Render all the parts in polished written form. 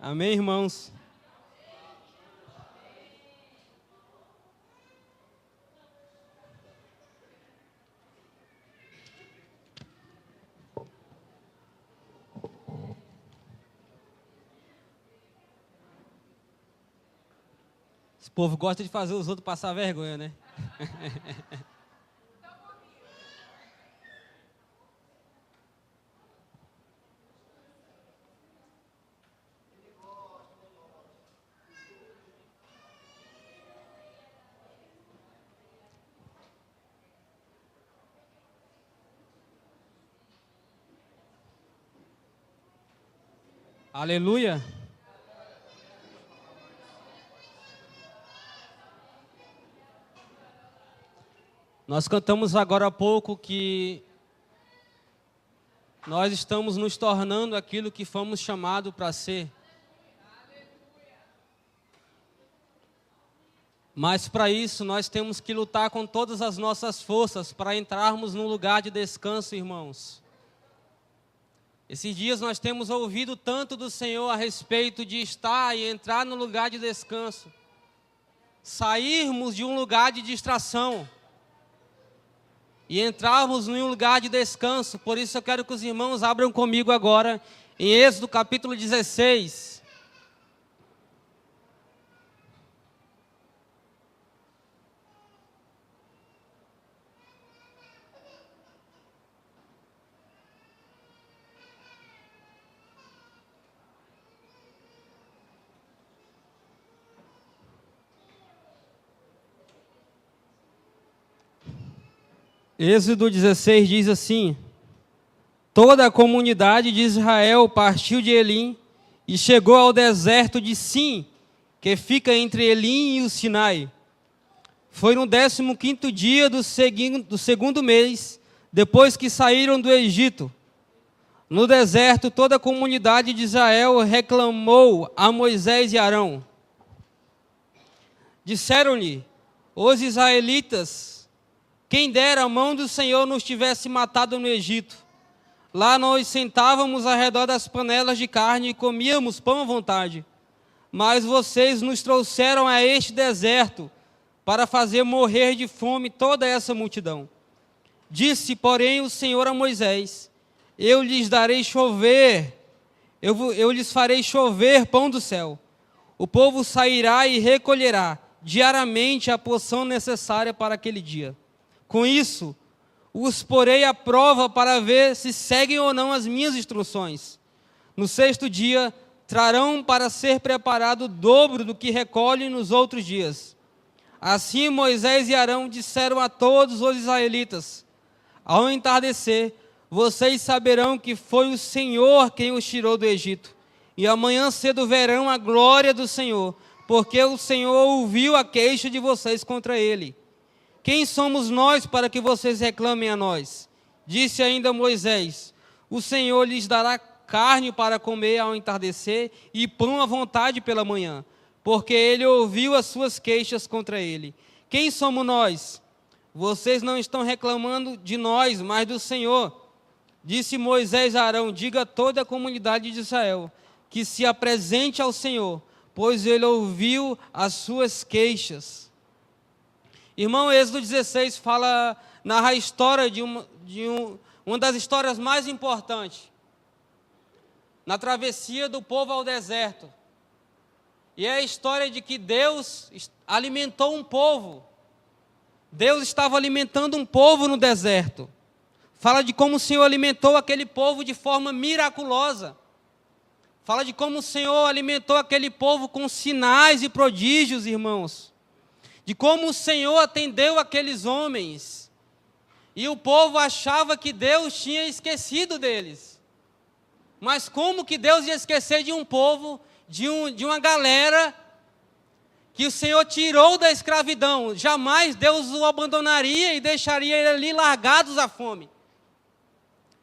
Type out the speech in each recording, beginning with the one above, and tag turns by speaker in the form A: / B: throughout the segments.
A: Amém, irmãos? Esse povo gosta de fazer os outros passar vergonha, né? Aleluia. Nós cantamos agora há pouco que nós estamos nos tornando aquilo que fomos chamados para ser. Mas para isso nós temos que lutar com todas as nossas forças para entrarmos num lugar de descanso, irmãos. Esses dias nós temos ouvido tanto do Senhor a respeito de estar e entrar no lugar de descanso. Sairmos de um lugar de distração e entrarmos em um lugar de descanso. Por isso eu quero que os irmãos abram comigo agora em Êxodo capítulo 16. Êxodo 16 diz assim: toda a comunidade de Israel partiu de Elim e chegou ao deserto de Sim, que fica entre Elim e o Sinai. Foi no 15º dia do segundo mês, depois que saíram do Egito. No deserto, toda a comunidade de Israel reclamou a Moisés e Arão. Disseram-lhe os israelitas: quem dera a mão do Senhor nos tivesse matado no Egito. Lá nós sentávamos ao redor das panelas de carne e comíamos pão à vontade. Mas vocês nos trouxeram a este deserto para fazer morrer de fome toda essa multidão. Disse, porém, o Senhor a Moisés: eu lhes darei chover, eu lhes farei chover pão do céu. O povo sairá e recolherá diariamente a porção necessária para aquele dia. Com isso, os porei à prova para ver se seguem ou não as minhas instruções. No 6º dia, trarão para ser preparado o dobro do que recolhem nos outros dias. Assim Moisés e Arão disseram a todos os israelitas: ao entardecer, vocês saberão que foi o Senhor quem os tirou do Egito. E amanhã cedo verão a glória do Senhor, porque o Senhor ouviu a queixa de vocês contra ele. Quem somos nós para que vocês reclamem a nós? Disse ainda Moisés: o Senhor lhes dará carne para comer ao entardecer e pão à vontade pela manhã, porque ele ouviu as suas queixas contra ele. Quem somos nós? Vocês não estão reclamando de nós, mas do Senhor. Disse Moisés a Arão: diga a toda a comunidade de Israel que se apresente ao Senhor, pois ele ouviu as suas queixas. Irmão, Êxodo 16 narra a história de uma das histórias mais importantes na travessia do povo ao deserto. E é a história de que Deus alimentou um povo. Deus estava alimentando um povo no deserto. Fala de como o Senhor alimentou aquele povo de forma miraculosa. Fala de como o Senhor alimentou aquele povo com sinais e prodígios, irmãos. De como o Senhor atendeu aqueles homens. E o povo achava que Deus tinha esquecido deles. Mas como que Deus ia esquecer de um povo, de uma galera que o Senhor tirou da escravidão? Jamais Deus o abandonaria e deixaria ele ali largados à fome.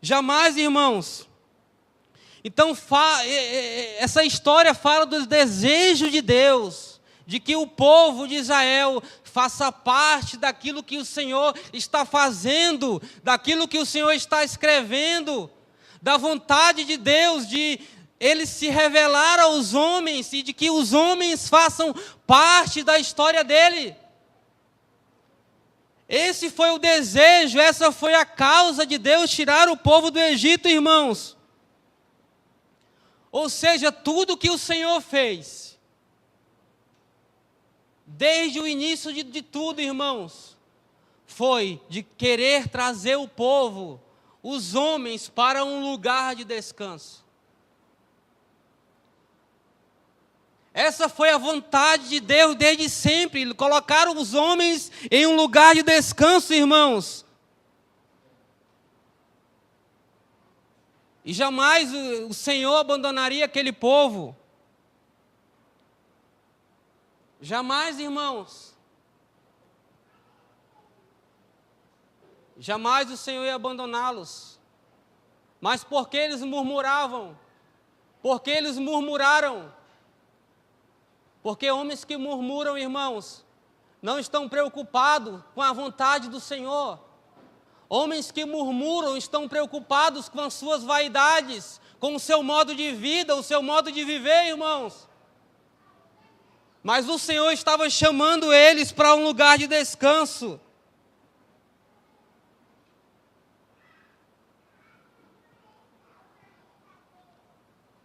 A: Jamais, irmãos. Então, essa história fala dos desejos de Deus, de que o povo de Israel faça parte daquilo que o Senhor está fazendo, daquilo que o Senhor está escrevendo, da vontade de Deus de ele se revelar aos homens e de que os homens façam parte da história dele. Esse foi o desejo, essa foi a causa de Deus tirar o povo do Egito, irmãos. Ou seja, tudo que o Senhor fez, desde o início de tudo, irmãos, foi de querer trazer o povo, os homens, para um lugar de descanso. Essa foi a vontade de Deus desde sempre, colocar os homens em um lugar de descanso, irmãos. E jamais o Senhor abandonaria aquele povo. Jamais, irmãos. Jamais o Senhor ia abandoná-los. Mas porque eles murmuravam? Porque eles murmuraram? Porque homens que murmuram, irmãos, não estão preocupados com a vontade do Senhor. Homens que murmuram estão preocupados com as suas vaidades, com o seu modo de vida, o seu modo de viver, irmãos. Mas o Senhor estava chamando eles para um lugar de descanso.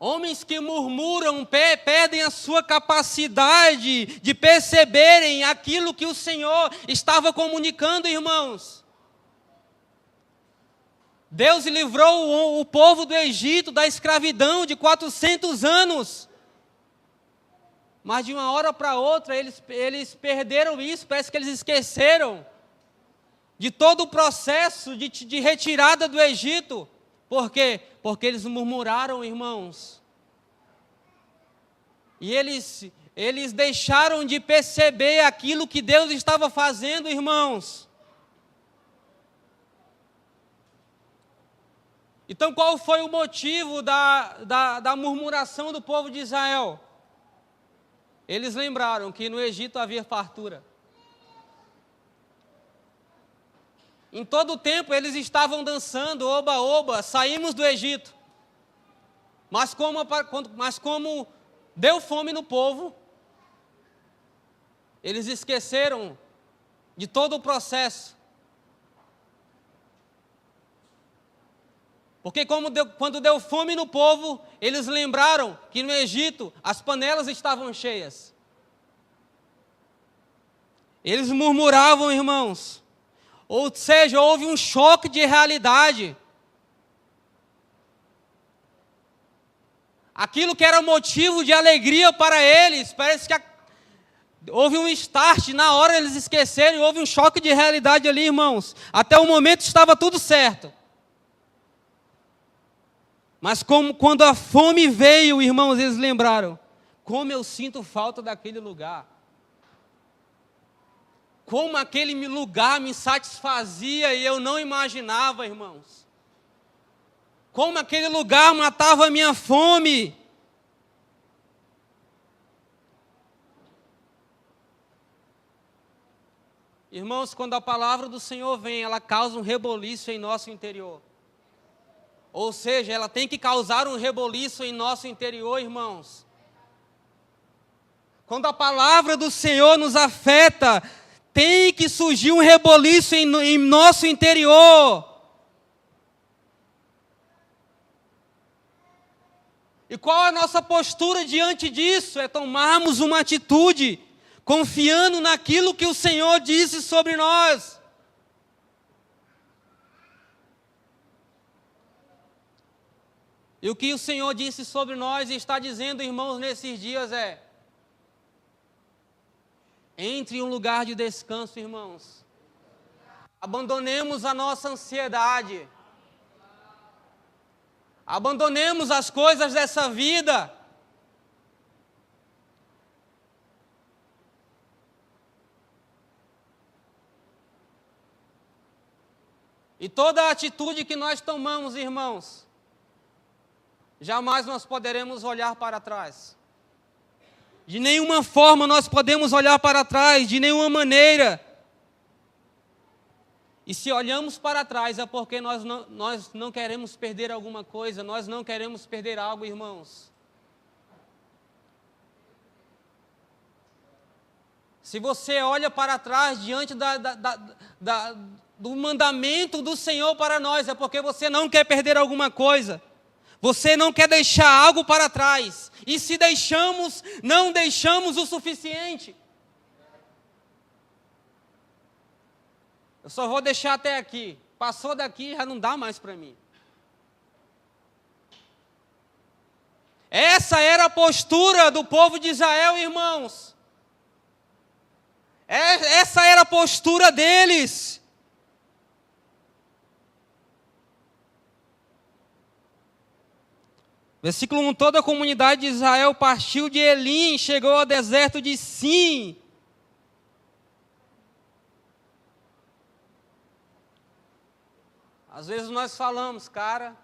A: Homens que murmuram perdem a sua capacidade de perceberem aquilo que o Senhor estava comunicando, irmãos. Deus livrou o povo do Egito da escravidão de 400 anos. Mas de uma hora para outra eles perderam isso, parece que eles esqueceram de todo o processo de retirada do Egito. Por quê? Porque eles murmuraram, irmãos. E eles deixaram de perceber aquilo que Deus estava fazendo, irmãos. Então, qual foi o motivo da murmuração do povo de Israel? Eles lembraram que no Egito havia fartura. Em todo o tempo eles estavam dançando, oba, oba, saímos do Egito. Mas como deu fome no povo, eles esqueceram de todo o processo. Porque quando deu fome no povo, eles lembraram que no Egito as panelas estavam cheias. Eles murmuravam, irmãos. Ou seja, houve um choque de realidade. Aquilo que era motivo de alegria para eles, parece que houve um start, na hora eles esqueceram, houve um choque de realidade ali, irmãos. Até o momento estava tudo certo. Mas quando a fome veio, irmãos, eles lembraram, como eu sinto falta daquele lugar. Como aquele lugar me satisfazia e eu não imaginava, irmãos. Como aquele lugar matava a minha fome. Irmãos, quando a palavra do Senhor vem, ela causa um reboliço em nosso interior. Ou seja, ela tem que causar um reboliço em nosso interior, irmãos. Quando a palavra do Senhor nos afeta, tem que surgir um reboliço em nosso interior. E qual a nossa postura diante disso? É tomarmos uma atitude, confiando naquilo que o Senhor disse sobre nós. E o que o Senhor disse sobre nós e está dizendo, irmãos, nesses dias é: entre em um lugar de descanso, irmãos. Abandonemos a nossa ansiedade. Abandonemos as coisas dessa vida. E toda a atitude que nós tomamos, irmãos, jamais nós poderemos olhar para trás. De nenhuma forma nós podemos olhar para trás, de nenhuma maneira. E se olhamos para trás é porque nós não queremos perder alguma coisa, nós não queremos perder algo, irmãos. Se você olha para trás diante do mandamento do Senhor para nós, é porque você não quer perder alguma coisa. Você não quer deixar algo para trás. E se deixamos, não deixamos o suficiente. Eu só vou deixar até aqui. Passou daqui, já não dá mais para mim. Essa era a postura do povo de Israel, irmãos. Essa era a postura deles. Versículo 1: toda a comunidade de Israel partiu de Elim, chegou ao deserto de Sim. Às vezes nós falamos, cara,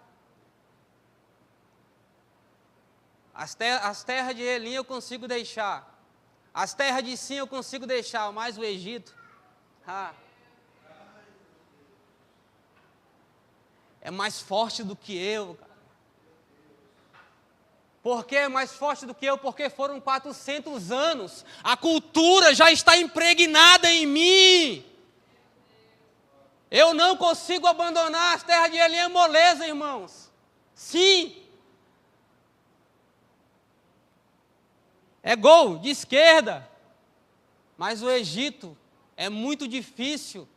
A: as terras de Elim eu consigo deixar, as terras de Sim eu consigo deixar, mas o Egito, é mais forte do que eu, cara. Por que é mais forte do que eu? Porque foram 400 anos, a cultura já está impregnada em mim. Eu não consigo abandonar as terras de Elim, é moleza, irmãos. Sim. É gol de esquerda. Mas o Egito é muito difícil.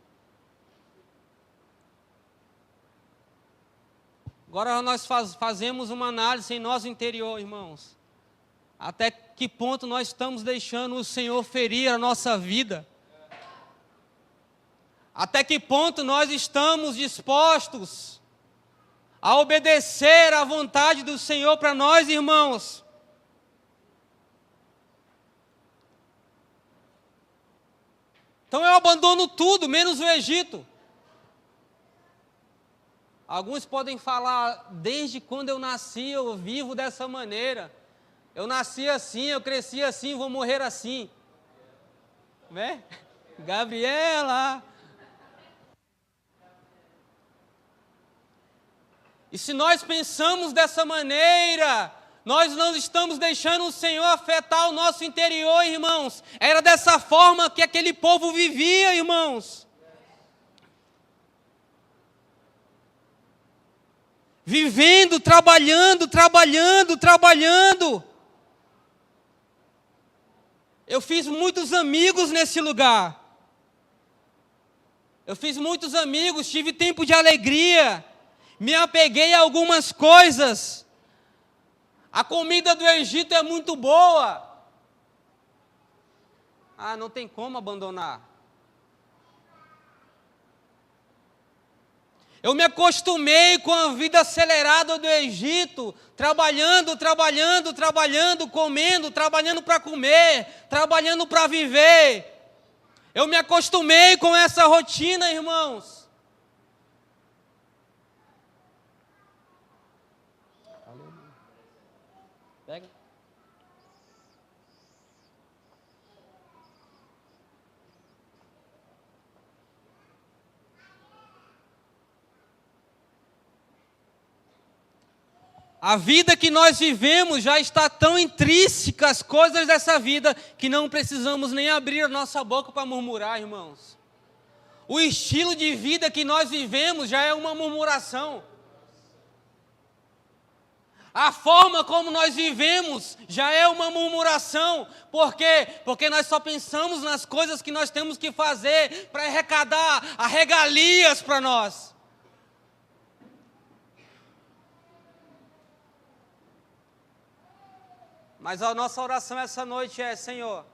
A: Agora nós fazemos uma análise em nosso interior, irmãos. Até que ponto nós estamos deixando o Senhor ferir a nossa vida? Até que ponto nós estamos dispostos a obedecer à vontade do Senhor para nós, irmãos? Então eu abandono tudo, menos o Egito. Alguns podem falar, desde quando eu nasci eu vivo dessa maneira. Eu nasci assim, eu cresci assim, vou morrer assim. Né? Gabriela. E se nós pensamos dessa maneira, nós não estamos deixando o Senhor afetar o nosso interior, irmãos. Era dessa forma que aquele povo vivia, irmãos. Vivendo, trabalhando. Eu fiz muitos amigos nesse lugar. Eu fiz muitos amigos, tive tempo de alegria. Me apeguei a algumas coisas. A comida do Egito é muito boa. Não tem como abandonar. Eu me acostumei com a vida acelerada do Egito, trabalhando, comendo, trabalhando para comer, trabalhando para viver. Eu me acostumei com essa rotina, irmãos. Pega. A vida que nós vivemos já está tão intrínseca às coisas dessa vida que não precisamos nem abrir a nossa boca para murmurar, irmãos. O estilo de vida que nós vivemos já é uma murmuração. A forma como nós vivemos já é uma murmuração. Por quê? Porque nós só pensamos nas coisas que nós temos que fazer para arrecadar as regalias para nós. Mas a nossa oração essa noite é: Senhor,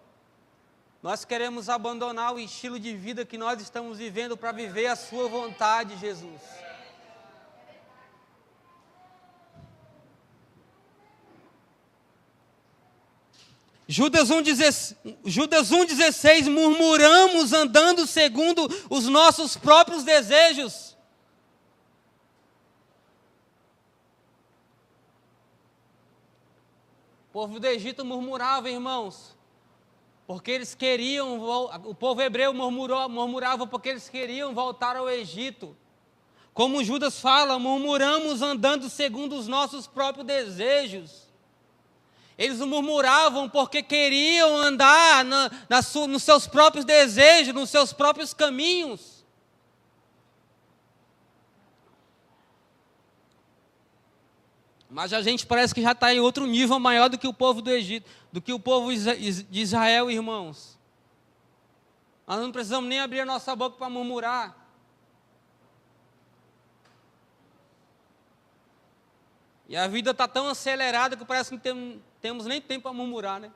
A: nós queremos abandonar o estilo de vida que nós estamos vivendo para viver a sua vontade, Jesus. Judas 1,16, murmuramos andando segundo os nossos próprios desejos. O povo do Egito murmurava, irmãos. porque eles queriam, o povo hebreu murmurava porque eles queriam voltar ao Egito. Como Judas fala, murmuramos andando segundo os nossos próprios desejos. Eles murmuravam porque queriam andar nos seus próprios desejos, nos seus próprios caminhos. Mas a gente parece que já está em outro nível maior do que o povo do Egito, do que o povo de Israel, irmãos. Nós não precisamos nem abrir a nossa boca para murmurar. E a vida está tão acelerada que parece que não temos nem tempo para murmurar, né?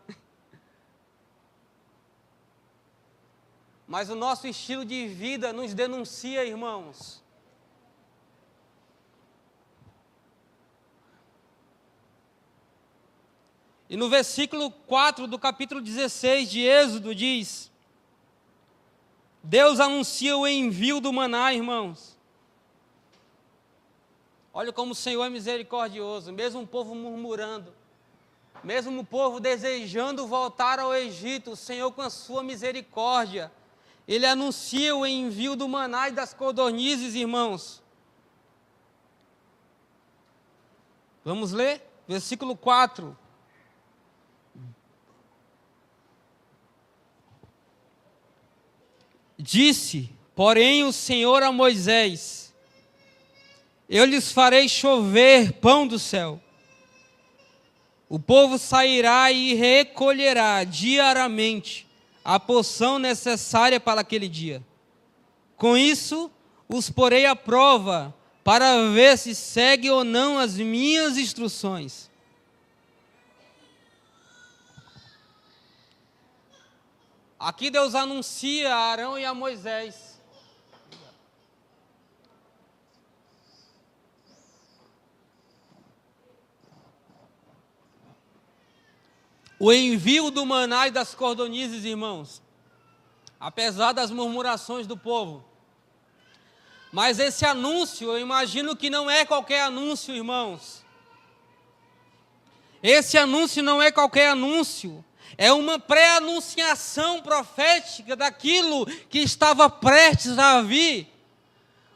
A: Mas o nosso estilo de vida nos denuncia, irmãos. E no versículo 4 do capítulo 16 de Êxodo diz: Deus anuncia o envio do maná, irmãos. Olha como o Senhor é misericordioso, mesmo o povo murmurando, mesmo o povo desejando voltar ao Egito, o Senhor com a sua misericórdia, Ele anuncia o envio do maná e das codornizes, irmãos. Vamos ler? Versículo 4. Disse, porém, o Senhor a Moisés: Eu lhes farei chover pão do céu. O povo sairá e recolherá diariamente a porção necessária para aquele dia. Com isso, os porei à prova, para ver se segue ou não as minhas instruções. Aqui Deus anuncia a Arão e a Moisés. O envio do maná e das cordonizes, irmãos. Apesar das murmurações do povo. Mas esse anúncio, eu imagino que não é qualquer anúncio, irmãos. Esse anúncio não é qualquer anúncio. É uma pré-anunciação profética daquilo que estava prestes a vir,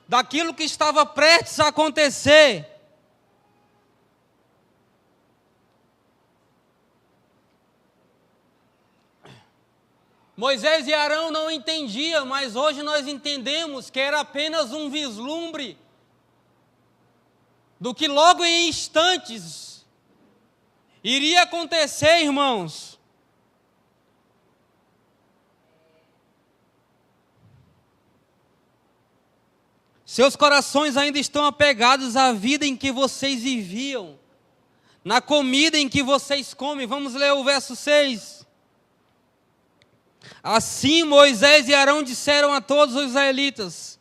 A: daquilo que estava prestes a acontecer. Moisés e Arão não entendiam, mas hoje nós entendemos que era apenas um vislumbre do que logo em instantes iria acontecer, irmãos. Seus corações ainda estão apegados à vida em que vocês viviam, na comida em que vocês comem. Vamos ler o verso 6. Assim Moisés e Arão disseram a todos os israelitas: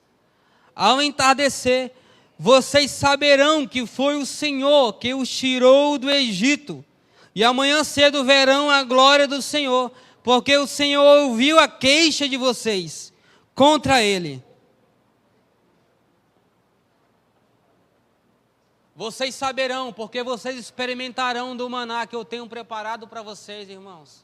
A: Ao entardecer, vocês saberão que foi o Senhor que os tirou do Egito, e amanhã cedo verão a glória do Senhor, porque o Senhor ouviu a queixa de vocês contra Ele. Vocês saberão, porque vocês experimentarão do maná que eu tenho preparado para vocês, irmãos.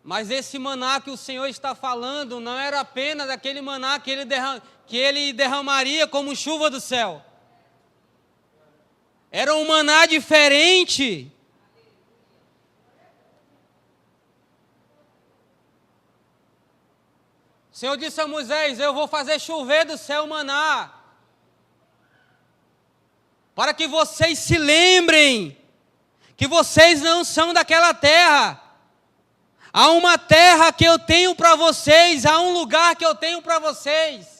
A: Mas esse maná que o Senhor está falando não era apenas aquele maná que ele derramaria como chuva do céu. Era um maná diferente. O Senhor disse a Moisés: Eu vou fazer chover do céu maná, para que vocês se lembrem que vocês não são daquela terra. Há uma terra que eu tenho para vocês, há um lugar que eu tenho para vocês.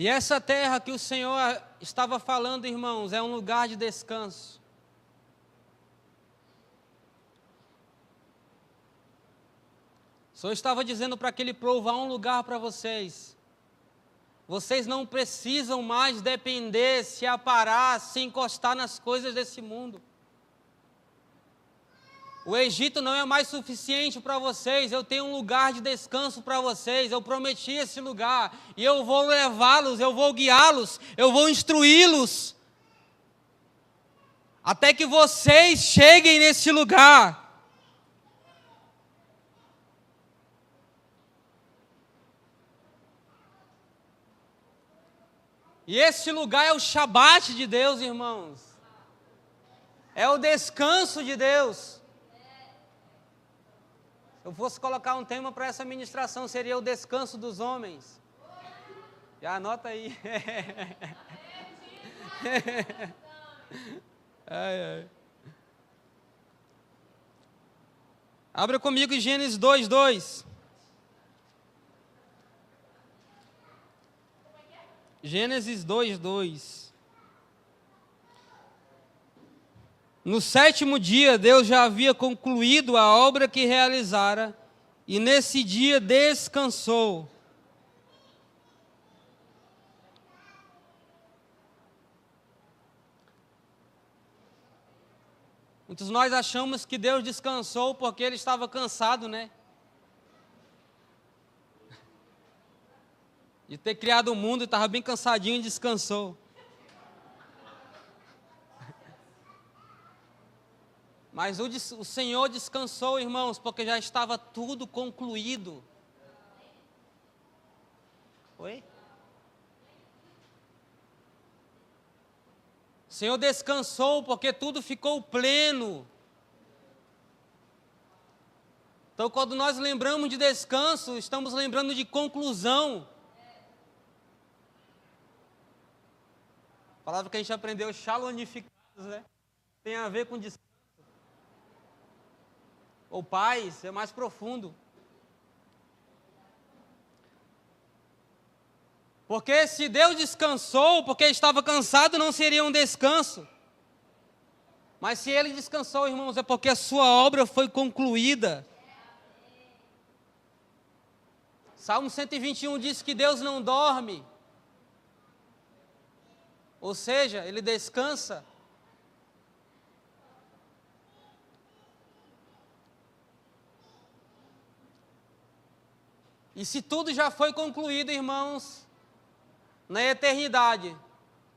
A: E essa terra que o Senhor estava falando, irmãos, é um lugar de descanso. O Senhor estava dizendo para aquele povo: há um lugar para vocês. Vocês não precisam mais depender, se aparar, se encostar nas coisas desse mundo. O Egito não é mais suficiente para vocês, eu tenho um lugar de descanso para vocês, eu prometi esse lugar, e eu vou levá-los, eu vou guiá-los, eu vou instruí-los, até que vocês cheguem nesse lugar. E esse lugar é o Shabat de Deus, irmãos. É o descanso de Deus. Se eu fosse colocar um tema para essa ministração, seria o descanso dos homens. Já anota aí. Ai, ai. Abra comigo Gênesis 2:2. Gênesis 2:2. No 7º dia, Deus já havia concluído a obra que realizara, e nesse dia descansou. Muitos de nós achamos que Deus descansou porque Ele estava cansado, né? De ter criado o mundo, estava bem cansadinho e descansou. Mas o Senhor descansou, irmãos, porque já estava tudo concluído. Oi? O Senhor descansou porque tudo ficou pleno. Então, quando nós lembramos de descanso, estamos lembrando de conclusão. A palavra que a gente aprendeu, shalonificados, né? Tem a ver com descanso. Ou paz, é mais profundo. Porque se Deus descansou, porque estava cansado, não seria um descanso. Mas se Ele descansou, irmãos, é porque a sua obra foi concluída. Salmo 121 diz que Deus não dorme. Ou seja, Ele descansa. E se tudo já foi concluído, irmãos, na eternidade,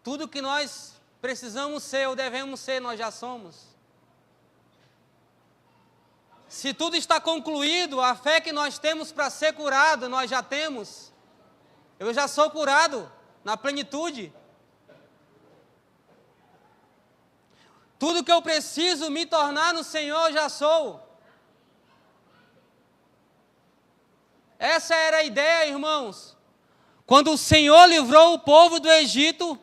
A: tudo que nós precisamos ser ou devemos ser, nós já somos. Se tudo está concluído, a fé que nós temos para ser curado, nós já temos. Eu já sou curado na plenitude. Tudo que eu preciso me tornar no Senhor, já sou. Essa era a ideia, irmãos. Quando o Senhor livrou o povo do Egito,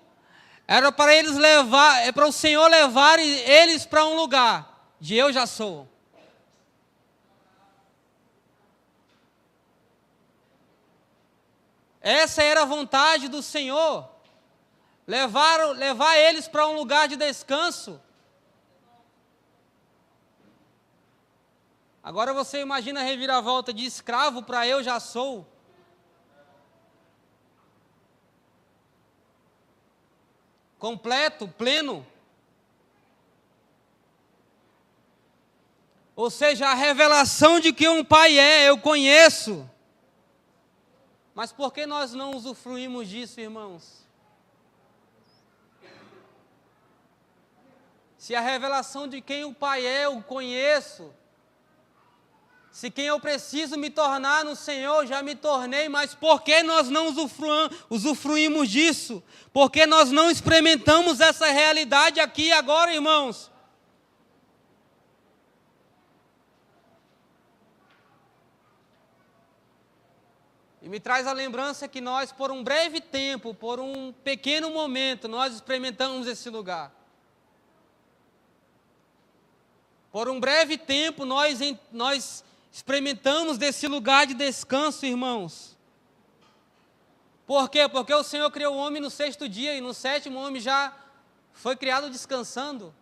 A: era para eles para o Senhor levar eles para um lugar de eu já sou. Essa era a vontade do Senhor, levar eles para um lugar de descanso. Agora você imagina a reviravolta de escravo para eu já sou. Completo, pleno. Ou seja, a revelação de que um pai eu conheço. Mas por que nós não usufruímos disso, irmãos? Se a revelação de quem o pai eu conheço, se quem eu preciso me tornar no Senhor, já me tornei, mas por que nós não usufruímos disso? Por que nós não experimentamos essa realidade aqui e agora, irmãos? E me traz a lembrança que nós, por um breve tempo, por um pequeno momento, nós experimentamos esse lugar. Por um breve tempo, nós experimentamos desse lugar de descanso, irmãos. Por quê? Porque o Senhor criou o homem no 6º dia e no 7º o homem já foi criado descansando.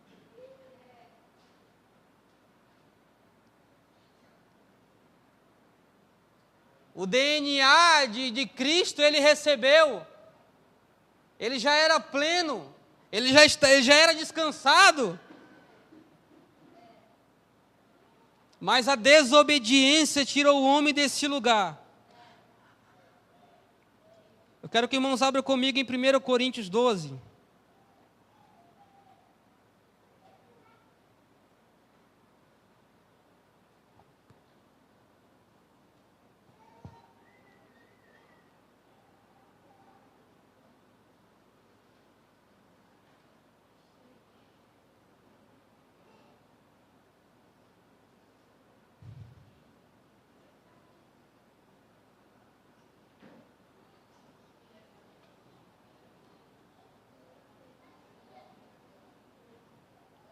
A: O DNA de Cristo ele recebeu ele já era pleno, ele já era descansado. Mas a desobediência tirou o homem desse lugar. Eu quero que o irmãos abram comigo em 1 Coríntios 12.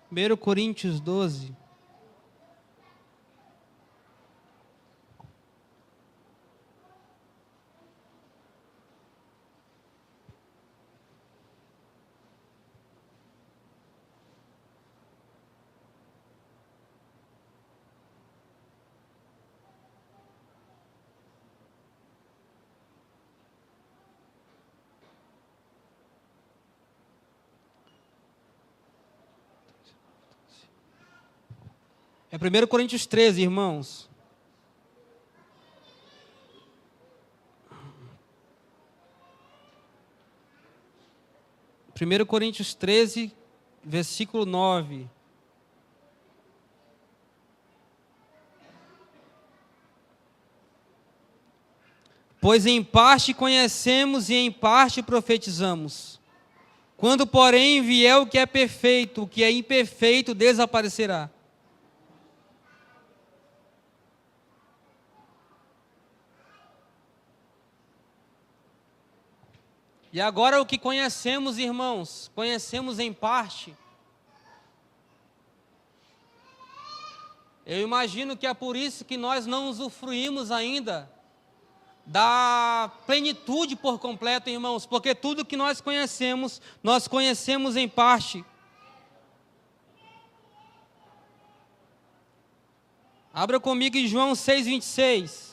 A: Primeiro Coríntios 12. É 1 Coríntios 13, irmãos. Primeiro Coríntios 13, versículo 9. Pois em parte conhecemos e em parte profetizamos. Quando, porém, vier o que é perfeito, o que é imperfeito desaparecerá. E agora o que conhecemos, irmãos, conhecemos em parte. Eu imagino que é por isso que nós não usufruímos ainda da plenitude por completo, irmãos, porque tudo que nós conhecemos em parte. Abra comigo em João 6,26.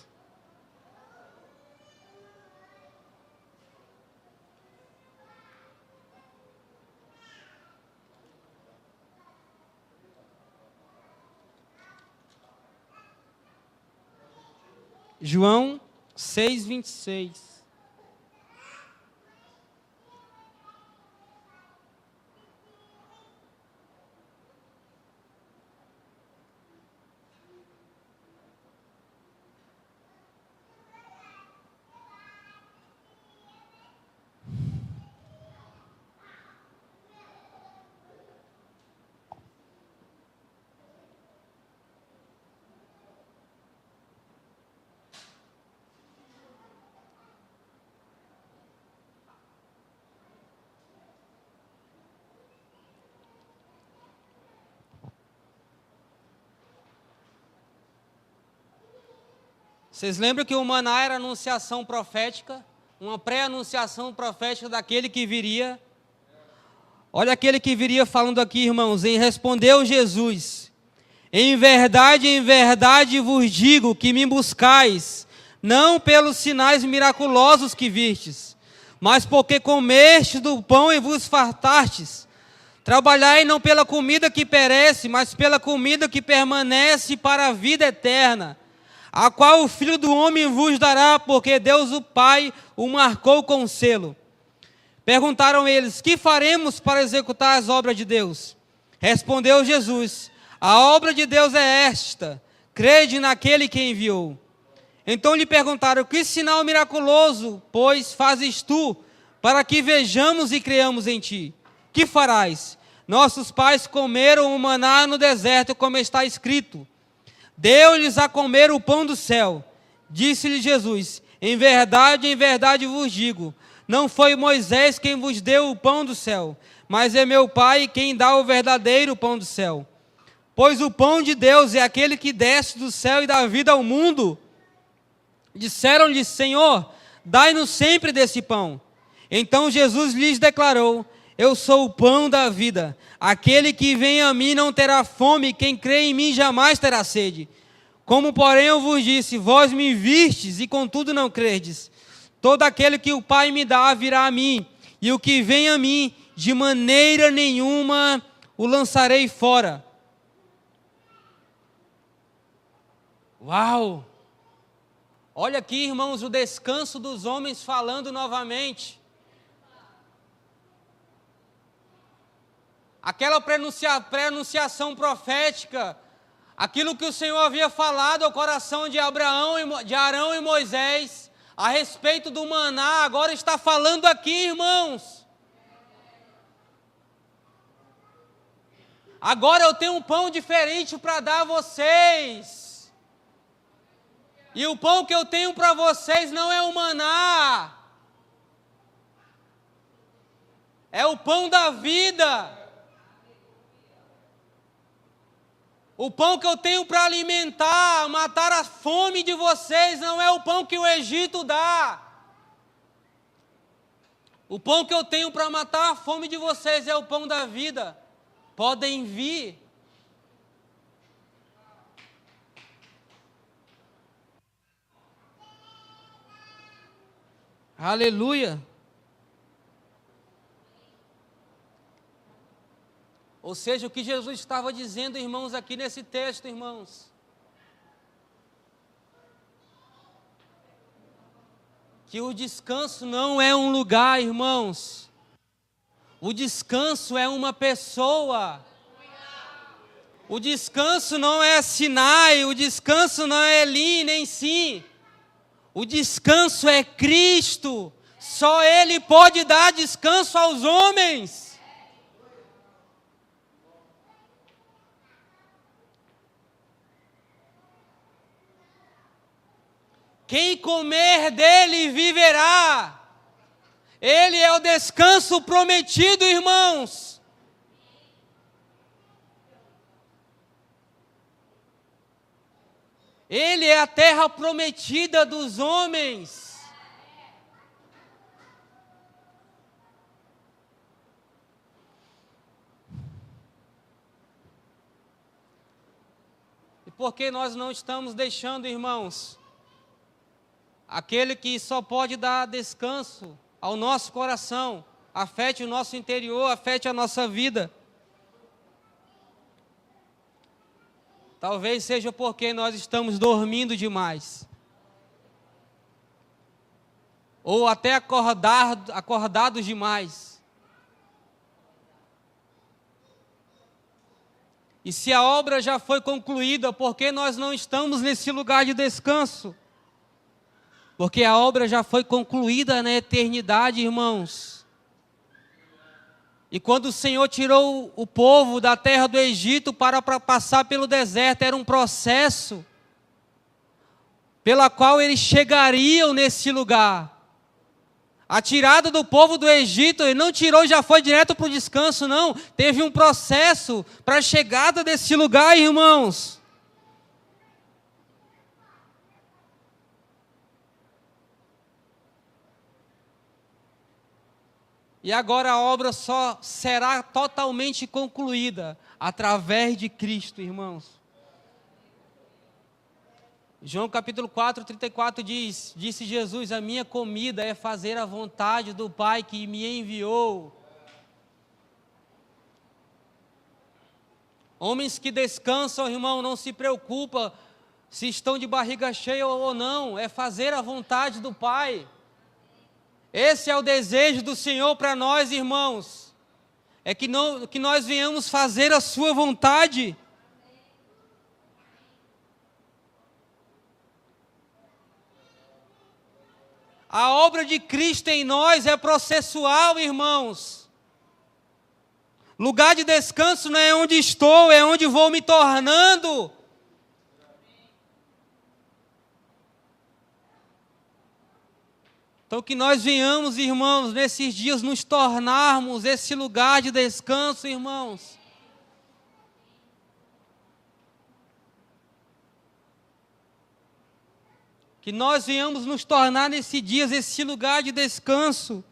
A: João 6,26. Vocês lembram que o maná era anunciação profética? Uma pré-anunciação profética daquele que viria? Olha aquele que viria falando aqui, irmãos. Respondeu Jesus: em verdade vos digo que me buscais, não pelos sinais miraculosos que vistes, mas porque comestes do pão e vos fartastes. Trabalhai não pela comida que perece, mas pela comida que permanece para a vida eterna, a qual o Filho do Homem vos dará, porque Deus o Pai o marcou com selo. Perguntaram eles: que faremos para executar as obras de Deus? Respondeu Jesus: a obra de Deus é esta, crede naquele que enviou. Então lhe perguntaram: que sinal miraculoso, pois, fazes tu, para que vejamos e creamos em ti? Que farás? Nossos pais comeram o maná no deserto, como está escrito: deu-lhes a comer o pão do céu. Disse-lhe Jesus: em verdade vos digo, não foi Moisés quem vos deu o pão do céu, mas é meu Pai quem dá o verdadeiro pão do céu. Pois o pão de Deus é aquele que desce do céu e dá vida ao mundo. Disseram-lhe: Senhor, dai-nos sempre desse pão. Então Jesus lhes declarou: eu sou o pão da vida. Aquele que vem a mim não terá fome, quem crê em mim jamais terá sede. Como, porém, eu vos disse, vós me vistes e contudo não credes. Todo aquele que o Pai me dá virá a mim, e o que vem a mim, de maneira nenhuma o lançarei fora. Uau! Olha aqui, irmãos, o descanso dos homens falando novamente. Aquela pré-anunciação profética, aquilo que o Senhor havia falado ao coração de Arão e Moisés, a respeito do maná, agora está falando aqui, irmãos. Agora eu tenho um pão diferente para dar a vocês. E o pão que eu tenho para vocês não é o maná. É o pão da vida. O pão que eu tenho para alimentar, matar a fome de vocês, não é o pão que o Egito dá. O pão que eu tenho para matar a fome de vocês é o pão da vida. Podem vir. Aleluia. Ou seja, o que Jesus estava dizendo, irmãos, aqui nesse texto, irmãos, que o descanso não é um lugar, irmãos. O descanso é uma pessoa. O descanso não é Sinai, o descanso não é Eli, nem Sim. O descanso é Cristo. Só Ele pode dar descanso aos homens. Quem comer dele viverá. Ele é o descanso prometido, irmãos. Ele é a terra prometida dos homens. E por que nós não estamos deixando, irmãos, aquele que só pode dar descanso ao nosso coração, afete o nosso interior, afete a nossa vida? Talvez seja porque nós estamos dormindo demais. Ou até acordados demais. E se a obra já foi concluída, por que nós não estamos nesse lugar de descanso? Porque a obra já foi concluída na eternidade, irmãos. E quando o Senhor tirou o povo da terra do Egito para passar pelo deserto, era um processo pela qual eles chegariam nesse lugar. A tirada do povo do Egito, ele não tirou e já foi direto para o descanso, não. Teve um processo para a chegada desse lugar, irmãos. E agora a obra só será totalmente concluída através de Cristo, irmãos. João capítulo 4, 34 diz: disse Jesus, a minha comida é fazer a vontade do Pai que me enviou. Homens que descansam, irmão, não se preocupa se estão de barriga cheia ou não, é fazer a vontade do Pai. Esse é o desejo do Senhor para nós, irmãos. É que nós venhamos fazer a sua vontade. A obra de Cristo em nós é processual, irmãos. Lugar de descanso não é onde estou, é onde vou me tornando. Então que nós venhamos, irmãos, nesses dias nos tornarmos esse lugar de descanso, irmãos. Que nós venhamos nos tornar nesses dias esse lugar de descanso.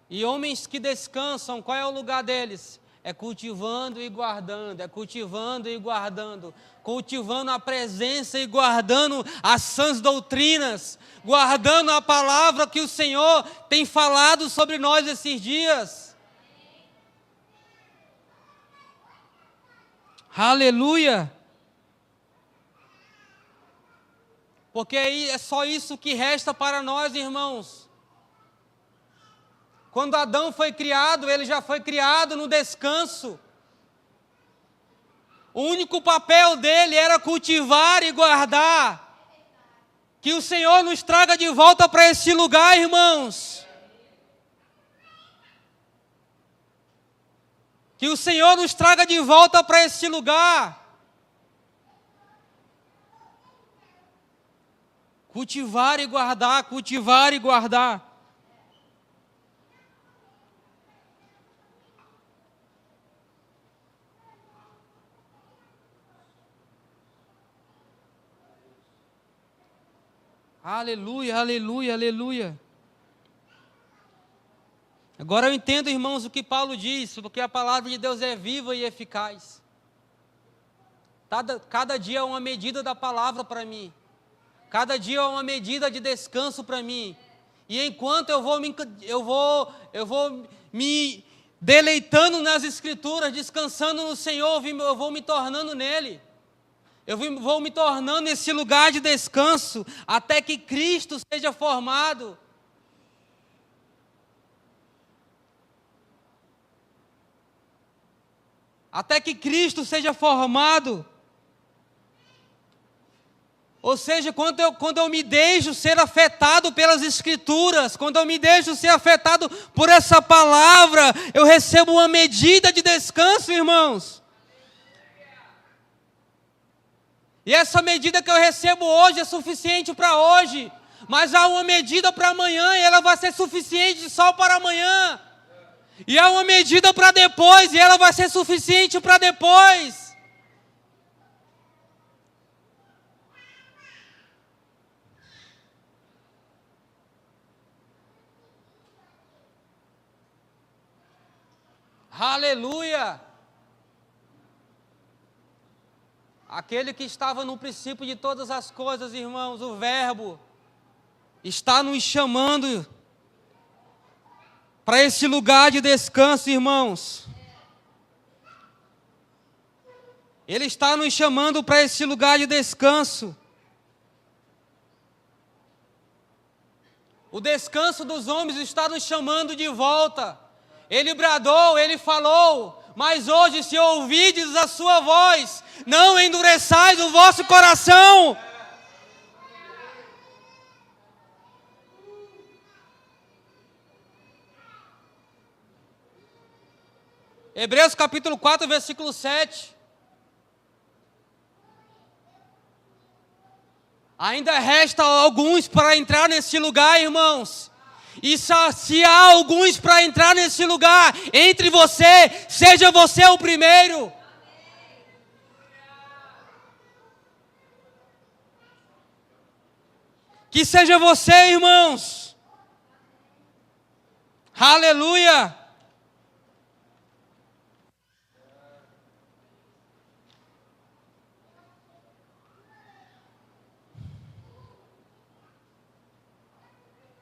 A: E homens que descansam, qual é o lugar deles? É cultivando e guardando, é cultivando e guardando, cultivando a presença e guardando as sãs doutrinas, guardando a palavra que o Senhor tem falado sobre nós esses dias. Aleluia! Porque aí é só isso que resta para nós, irmãos. Quando Adão foi criado, ele já foi criado no descanso. O único papel dele era cultivar e guardar. Que o Senhor nos traga de volta para esse lugar, irmãos. Que o Senhor nos traga de volta para esse lugar. Cultivar e guardar, cultivar e guardar. Aleluia, aleluia, aleluia. Agora eu entendo, irmãos, o que Paulo diz, porque a palavra de Deus é viva e eficaz. Cada dia é uma medida da palavra para mim. Cada dia é uma medida de descanso para mim. E enquanto eu vou me deleitando nas Escrituras, descansando no Senhor, eu vou me tornando nele. Eu vou me tornando esse lugar de descanso, até que Cristo seja formado. Até que Cristo seja formado. Ou seja, quando eu me deixo ser afetado pelas Escrituras, quando eu me deixo ser afetado por essa palavra, eu recebo uma medida de descanso, irmãos. E essa medida que eu recebo hoje é suficiente para hoje, mas há uma medida para amanhã e ela vai ser suficiente só para amanhã. E há uma medida para depois e ela vai ser suficiente para depois. Aleluia! Aquele que estava no princípio de todas as coisas, irmãos, o Verbo, está nos chamando para esse lugar de descanso, irmãos. Ele está nos chamando para esse lugar de descanso. O descanso dos homens está nos chamando de volta. Ele bradou, ele falou, mas hoje, se ouvides a sua voz, não endureçais o vosso coração. Hebreus capítulo 4, versículo 7. Ainda resta alguns para entrar nesse lugar, irmãos. E se há alguns para entrar nesse lugar, entre você, seja você o primeiro. Que seja você, irmãos. Aleluia.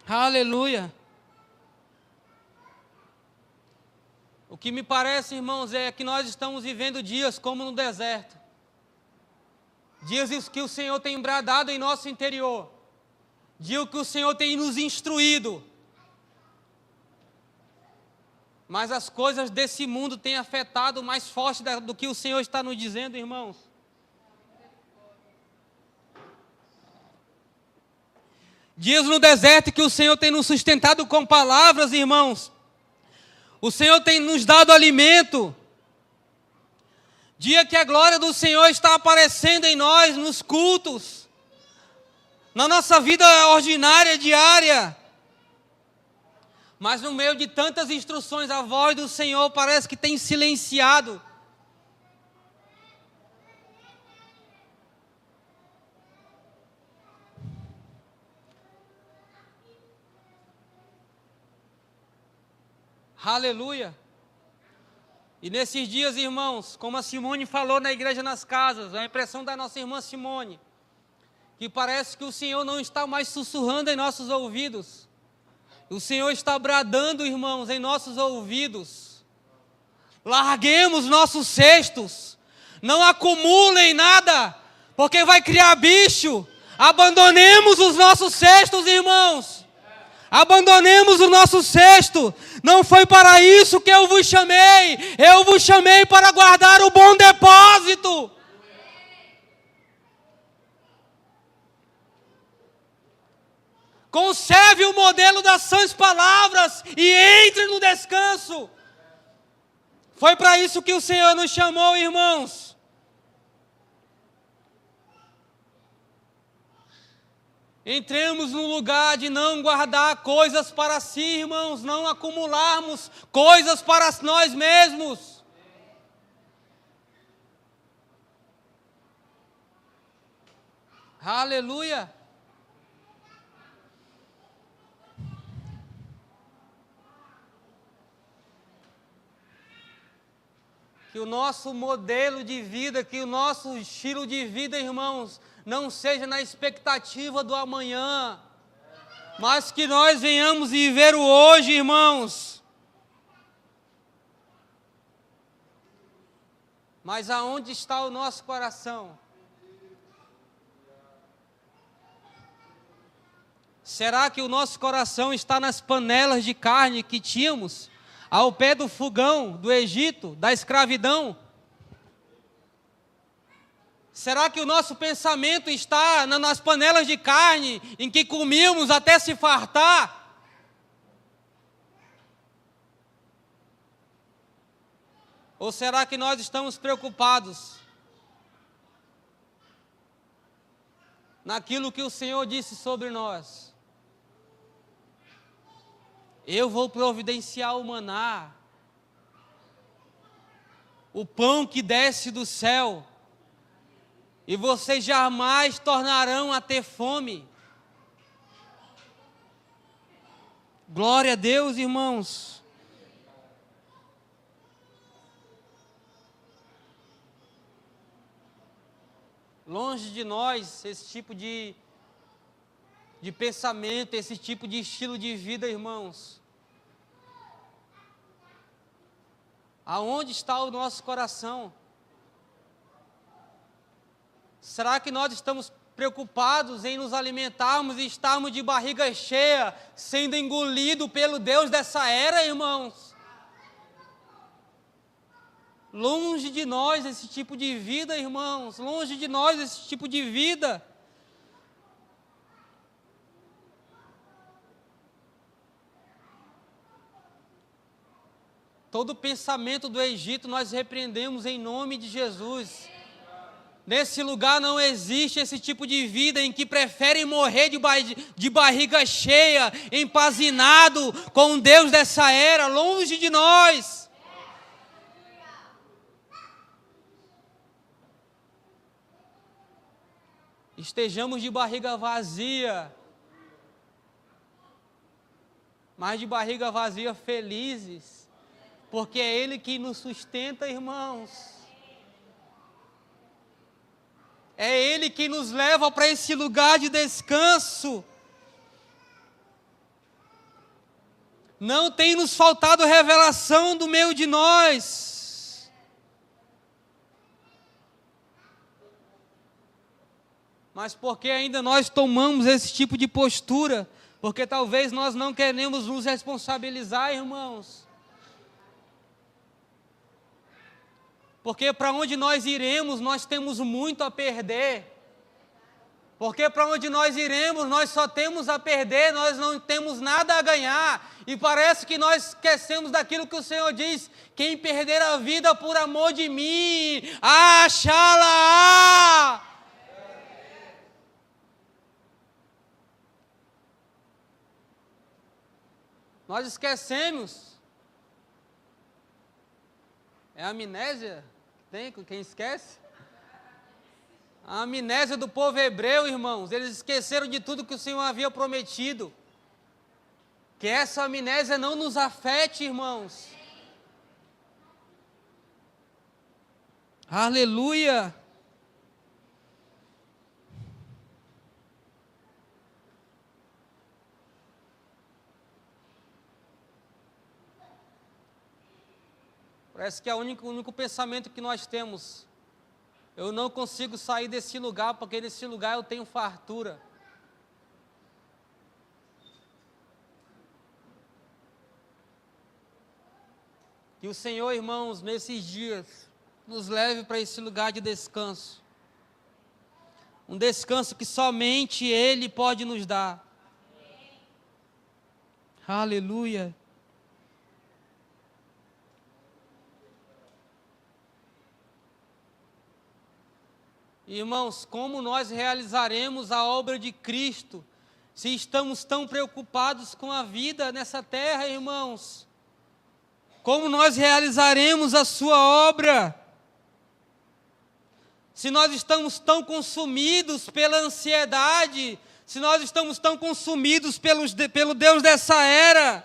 A: Aleluia. O que me parece, irmãos, é que nós estamos vivendo dias como no deserto. Dias que o Senhor tem bradado em nosso interior. Dias que o Senhor tem nos instruído. Mas as coisas desse mundo têm afetado mais forte do que o Senhor está nos dizendo, irmãos. Dias no deserto que o Senhor tem nos sustentado com palavras, irmãos. O Senhor tem nos dado alimento. Dia que a glória do Senhor está aparecendo em nós, nos cultos. Na nossa vida ordinária, diária. Mas no meio de tantas instruções, a voz do Senhor parece que tem silenciado. Aleluia. E nesses dias, irmãos, como a Simone falou na Igreja nas Casas, a impressão da nossa irmã Simone, que parece que o Senhor não está mais sussurrando em nossos ouvidos. O Senhor está bradando, irmãos, em nossos ouvidos. Larguemos nossos cestos. Não acumulem nada, porque vai criar bicho. Abandonemos os nossos cestos, irmãos. Abandonemos o nosso cesto. Não foi para isso que eu vos chamei. Eu vos chamei para guardar o bom depósito. Conserve o modelo das sãs palavras e entre no descanso. Foi para isso que o Senhor nos chamou, irmãos. Entremos no lugar de não guardar coisas para si, irmãos, não acumularmos coisas para nós mesmos. Aleluia. Que o nosso modelo de vida, que o nosso estilo de vida, irmãos, não seja na expectativa do amanhã, mas que nós venhamos viver o hoje, irmãos. Mas aonde está o nosso coração? Será que o nosso coração está nas panelas de carne que tínhamos ao pé do fogão do Egito, da escravidão? Será que o nosso pensamento está nas panelas de carne em que comíamos até se fartar? Ou será que nós estamos preocupados naquilo que o Senhor disse sobre nós? Eu vou providenciar o maná, o pão que desce do céu, e vocês jamais tornarão a ter fome. Glória a Deus, irmãos. Longe de nós esse tipo de pensamento, esse tipo de estilo de vida, irmãos. Aonde está o nosso coração? Será que nós estamos preocupados em nos alimentarmos e estarmos de barriga cheia, sendo engolido pelo Deus dessa era, irmãos? Longe de nós esse tipo de vida, irmãos. Longe de nós esse tipo de vida. Todo pensamento do Egito nós repreendemos em nome de Jesus. Nesse lugar não existe esse tipo de vida em que preferem morrer de barriga cheia, empazinado com o Deus dessa era, longe de nós. Estejamos de barriga vazia, mas de barriga vazia felizes, porque é Ele que nos sustenta, irmãos. É Ele que nos leva para esse lugar de descanso. Não tem nos faltado revelação do meio de nós. Mas porque ainda nós tomamos esse tipo de postura? Porque talvez nós não queremos nos responsabilizar, irmãos. Porque para onde nós iremos, nós temos muito a perder. Porque para onde nós iremos, nós só temos a perder, nós não temos nada a ganhar. E parece que nós esquecemos daquilo que o Senhor diz: quem perder a vida por amor de mim, achá-la. Nós esquecemos. É a amnésia? Tem quem esquece? A amnésia do povo hebreu, irmãos. Eles esqueceram de tudo que o Senhor havia prometido. Que essa amnésia não nos afete, irmãos. Aleluia. Parece que é o único pensamento que nós temos. Eu não consigo sair desse lugar, porque nesse lugar eu tenho fartura. Que o Senhor, irmãos, nesses dias, nos leve para esse lugar de descanso. Um descanso que somente Ele pode nos dar. Aleluia. Irmãos, como nós realizaremos a obra de Cristo, se estamos tão preocupados com a vida nessa terra, irmãos? Como nós realizaremos a sua obra? Se nós estamos tão consumidos pela ansiedade, se nós estamos tão consumidos pelo Deus dessa era.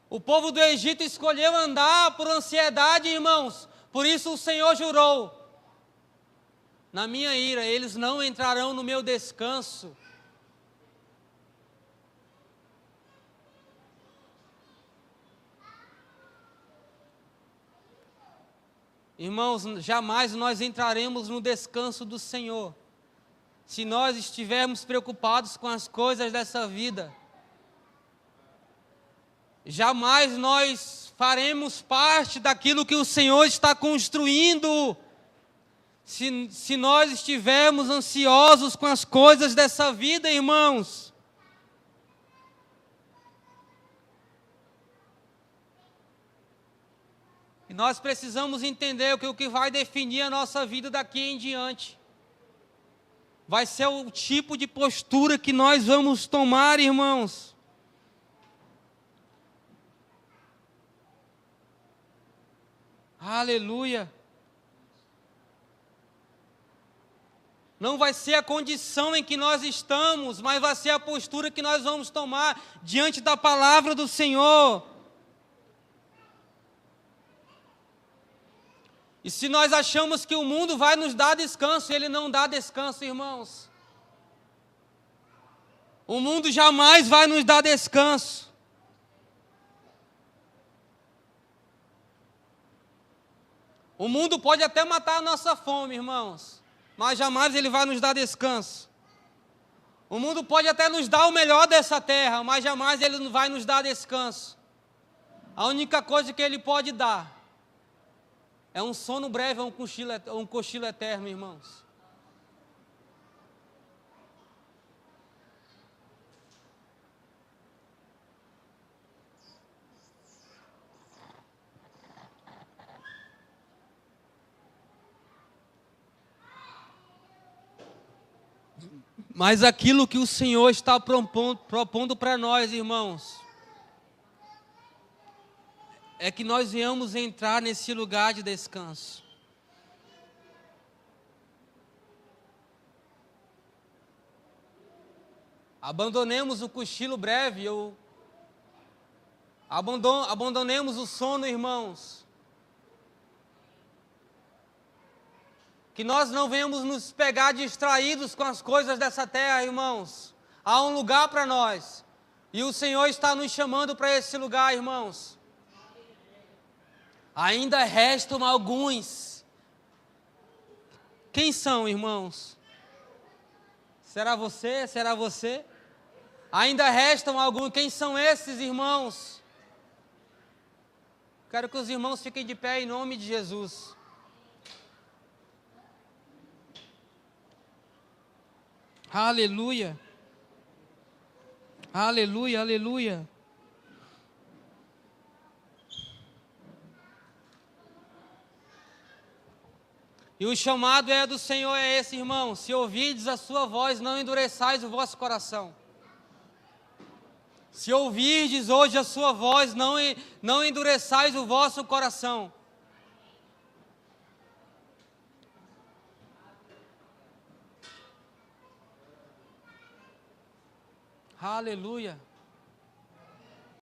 A: O povo do Egito escolheu andar por ansiedade, irmãos. Por isso o Senhor jurou: na minha ira, eles não entrarão no meu descanso. Irmãos, jamais nós entraremos no descanso do Senhor, se nós estivermos preocupados com as coisas dessa vida. Jamais nós faremos parte daquilo que o Senhor está construindo, se nós estivermos ansiosos com as coisas dessa vida, irmãos. E nós precisamos entender que o que vai definir a nossa vida daqui em diante vai ser o tipo de postura que nós vamos tomar, irmãos. Aleluia. Não vai ser a condição em que nós estamos, mas vai ser a postura que nós vamos tomar diante da palavra do Senhor. E se nós achamos que o mundo vai nos dar descanso, ele não dá descanso, irmãos. O mundo jamais vai nos dar descanso. O mundo pode até matar a nossa fome, irmãos, mas jamais ele vai nos dar descanso. O mundo pode até nos dar o melhor dessa terra, mas jamais ele não vai nos dar descanso. A única coisa que ele pode dar é um sono breve, é um cochilo eterno, irmãos. Mas aquilo que o Senhor está propondo para nós, irmãos, é que nós venhamos entrar nesse lugar de descanso. Abandonemos o cochilo breve, abandonemos o sono, irmãos. Que nós não venhamos nos pegar distraídos com as coisas dessa terra, irmãos. Há um lugar para nós. E o Senhor está nos chamando para esse lugar, irmãos. Ainda restam alguns. Quem são, irmãos? Será você? Será você? Ainda restam alguns. Quem são esses, irmãos? Quero que os irmãos fiquem de pé em nome de Jesus. Aleluia. Aleluia, aleluia. E o chamado do Senhor é esse, irmão: se ouvirdes a sua voz, não endureçais o vosso coração. Se ouvirdes hoje a sua voz, não endureçais o vosso coração. Aleluia.